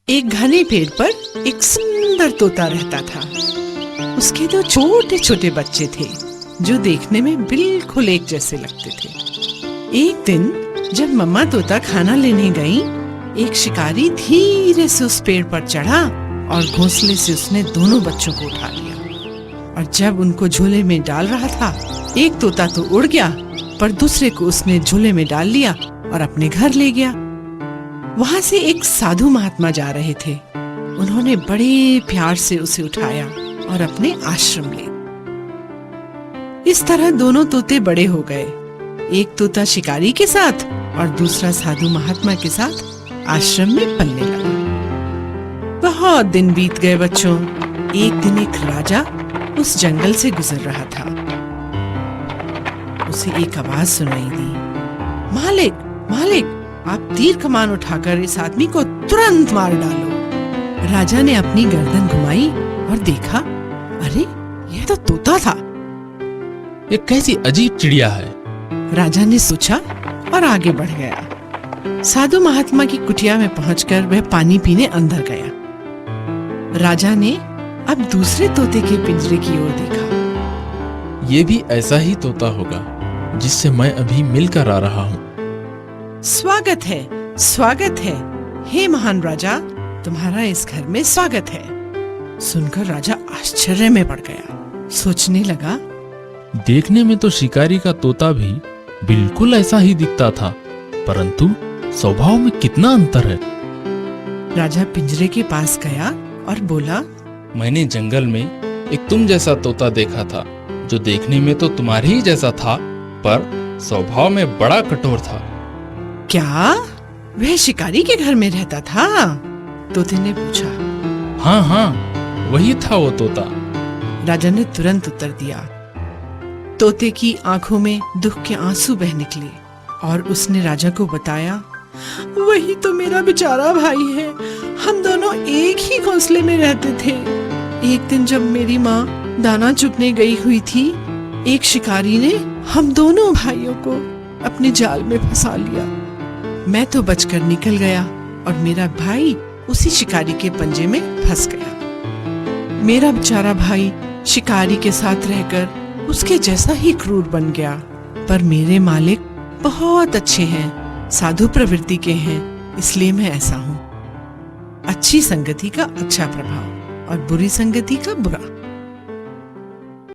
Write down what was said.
एक घने पेड़ पर एक सुंदर तोता रहता था। उसके दो छोटे छोटे बच्चे थे जो देखने में बिल्कुल एक जैसे लगते थे। एक दिन जब मम्मा तोता खाना लेने गई, एक शिकारी धीरे से उस पेड़ पर चढ़ा और घोंसले से उसने दोनों बच्चों को उठा लिया। और जब उनको झोले में डाल रहा था, एक तोता तो उड़ गया, पर दूसरे को उसने झोले में डाल लिया और अपने घर ले गया। वहां से एक साधु महात्मा जा रहे थे। उन्होंने बड़े प्यार से उसे उठाया और अपने आश्रम ले। इस तरह दोनों तोते बड़े हो गए, एक तोता शिकारी के साथ और दूसरा साधु महात्मा के साथ आश्रम में पलने लगा। बहुत दिन बीत गए बच्चों। एक दिन एक राजा उस जंगल से गुजर रहा था। उसे एक आवाज सुनाई दी, मालिक मालिक, आप तीर कमान उठाकर इस आदमी को तुरंत मार डालो। राजा ने अपनी गर्दन घुमाई और देखा, अरे यह तो तोता था। ये कैसी अजीब चिड़िया है, राजा ने सोचा और आगे बढ़ गया। साधु महात्मा की कुटिया में पहुंचकर वह पानी पीने अंदर गया। राजा ने अब दूसरे तोते के पिंजरे की ओर देखा। ये भी ऐसा ही तोता होगा जिससे मैं अभी मिलकर आ रहा हूँ। स्वागत है, हे महान राजा, तुम्हारा इस घर में स्वागत है। सुनकर राजा आश्चर्य में पड़ गया। सोचने लगा, देखने में तो शिकारी का तोता भी बिल्कुल ऐसा ही दिखता था, परंतु स्वभाव में कितना अंतर है। राजा पिंजरे के पास गया और बोला, मैंने जंगल में एक तुम जैसा तोता देखा था, जो देखने में तो तुम्हारे ही जैसा था, पर स्वभाव में बड़ा कठोर था। क्या वह शिकारी के घर में रहता था? तोते ने पूछा। हाँ हाँ, वही था वो तोता। राजा ने तुरंत उत्तर दिया। तोते की आंखों में दुख के आंसू बह निकले और उसने राजा को बताया, वही तो मेरा बेचारा भाई है। हम दोनों एक ही घोंसले में रहते थे। एक दिन जब मेरी माँ दाना चुगने गई हुई थी, एक शिकारी ने हम दोनों भाइयों को अपने जाल में फंसा लिया। मैं तो बचकर निकल गया और मेरा भाई उसी शिकारी के पंजे में फंस गया। मेरा बेचारा भाई शिकारी के साथ रहकर उसके जैसा ही क्रूर बन गया, पर मेरे मालिक बहुत अच्छे हैं, साधु प्रवृत्ति के हैं, इसलिए मैं ऐसा हूँ। अच्छी संगति का अच्छा प्रभाव और बुरी संगति का बुरा।